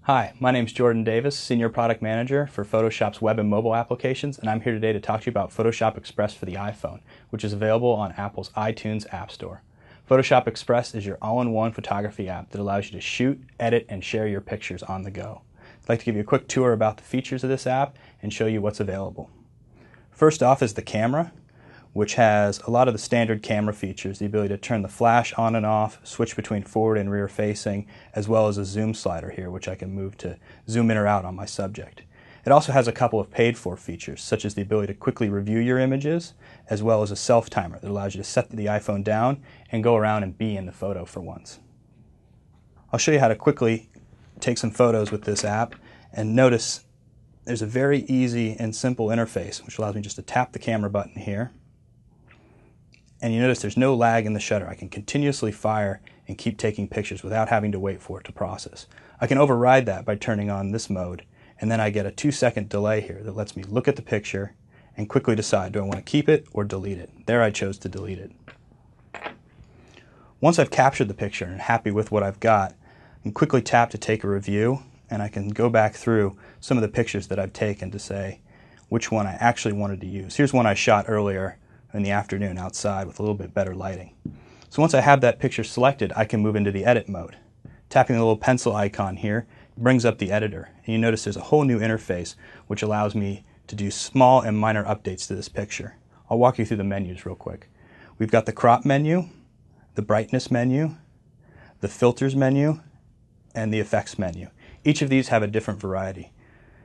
Hi, my name is Jordan Davis, Senior Product Manager for Photoshop's web and mobile applications, and I'm here today to talk to you about Photoshop Express for the iPhone, which is available on Apple's iTunes App Store. Photoshop Express is your all-in-one photography app that allows you to shoot, edit, and share your pictures on the go. I'd like to give you a quick tour about the features of this app and show you what's available. First off is the camera, which has a lot of the standard camera features, the ability to turn the flash on and off, switch between forward and rear facing, as well as a zoom slider here, which I can move to zoom in or out on my subject. It also has a couple of paid-for features, such as the ability to quickly review your images, as well as a self-timer that allows you to set the iPhone down and go around and be in the photo for once. I'll show you how to quickly take some photos with this app, and notice there's a very easy and simple interface, which allows me just to tap the camera button here. And you notice there's no lag in the shutter. I can continuously fire and keep taking pictures without having to wait for it to process. I can override that by turning on this mode, and then I get a 2-second delay here that lets me look at the picture and quickly decide, do I want to keep it or delete it? There I chose to delete it. Once I've captured the picture and happy with what I've got, I can quickly tap to take a review, and I can go back through some of the pictures that I've taken to say which one I actually wanted to use. Here's one I shot earlier in the afternoon outside with a little bit better lighting. So once I have that picture selected, I can move into the edit mode. Tapping the little pencil icon here brings up the editor, and you notice there's a whole new interface which allows me to do small and minor updates to this picture. I'll walk you through the menus real quick. We've got the crop menu, the brightness menu, the filters menu, and the effects menu. Each of these have a different variety.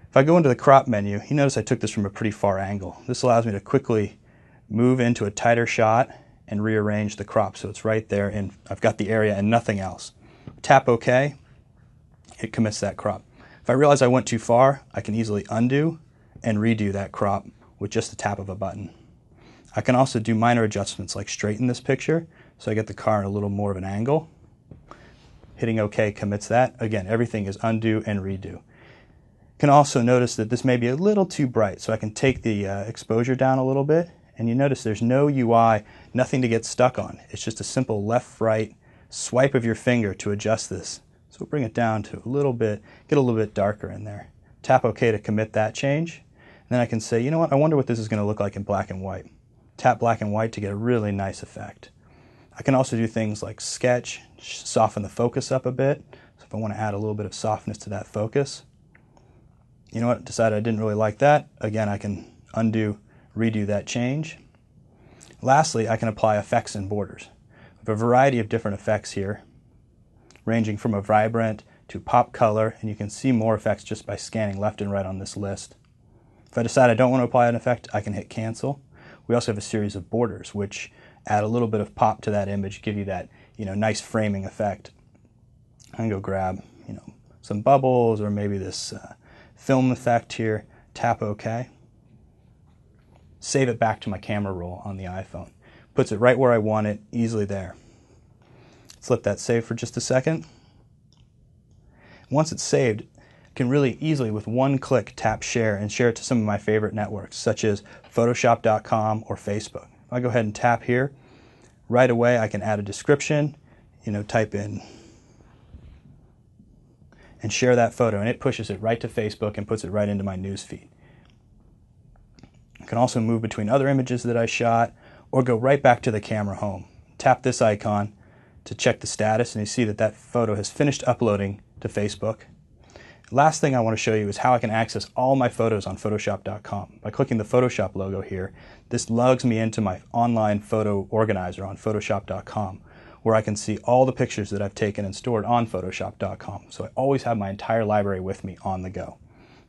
If I go into the crop menu, you notice I took this from a pretty far angle. This allows me to quickly move into a tighter shot and rearrange the crop so it's right there and I've got the area and nothing else. Tap OK, it commits that crop. If I realize I went too far, I can easily undo and redo that crop with just the tap of a button. I can also do minor adjustments like straighten this picture so I get the car in a little more of an angle. Hitting OK commits that. Again, everything is undo and redo. You can also notice that this may be a little too bright, so I can take the exposure down a little bit. And you notice there's no UI, nothing to get stuck on. It's just a simple left-right swipe of your finger to adjust this. So we'll bring it down to a little bit, get a little bit darker in there. Tap OK to commit that change. And then I can say, you know what, I wonder what this is going to look like in black and white. Tap black and white to get a really nice effect. I can also do things like sketch, soften the focus up a bit. So if I want to add a little bit of softness to that focus. You know what, decided I didn't really like that. Again, I can undo, redo that change. Lastly, I can apply effects and borders. I have a variety of different effects here, ranging from a vibrant to pop color, and you can see more effects just by scanning left and right on this list. If I decide I don't want to apply an effect, I can hit cancel. We also have a series of borders, which add a little bit of pop to that image, give you that nice framing effect. I can go grab some bubbles or maybe this film effect here, tap OK. Save it back to my camera roll on the iPhone. Puts it right where I want it, easily there. Let's let that save for just a second. Once it's saved, I can really easily, with one click, tap share and share it to some of my favorite networks, such as Photoshop.com or Facebook. If I go ahead and tap here, right away I can add a description, type in and share that photo, and it pushes it right to Facebook and puts it right into my news feed. I can also move between other images that I shot or go right back to the camera home. Tap this icon to check the status, and you see that that photo has finished uploading to Facebook. Last thing I want to show you is how I can access all my photos on Photoshop.com. By clicking the Photoshop logo here, this logs me into my online photo organizer on Photoshop.com, where I can see all the pictures that I've taken and stored on Photoshop.com. So I always have my entire library with me on the go.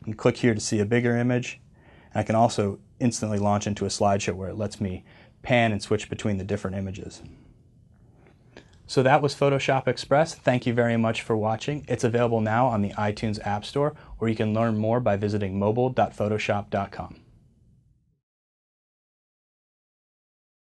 I can click here to see a bigger image. I can also instantly launch into a slideshow where it lets me pan and switch between the different images. So that was Photoshop Express. Thank you very much for watching. It's available now on the iTunes App Store, or you can learn more by visiting mobile.photoshop.com.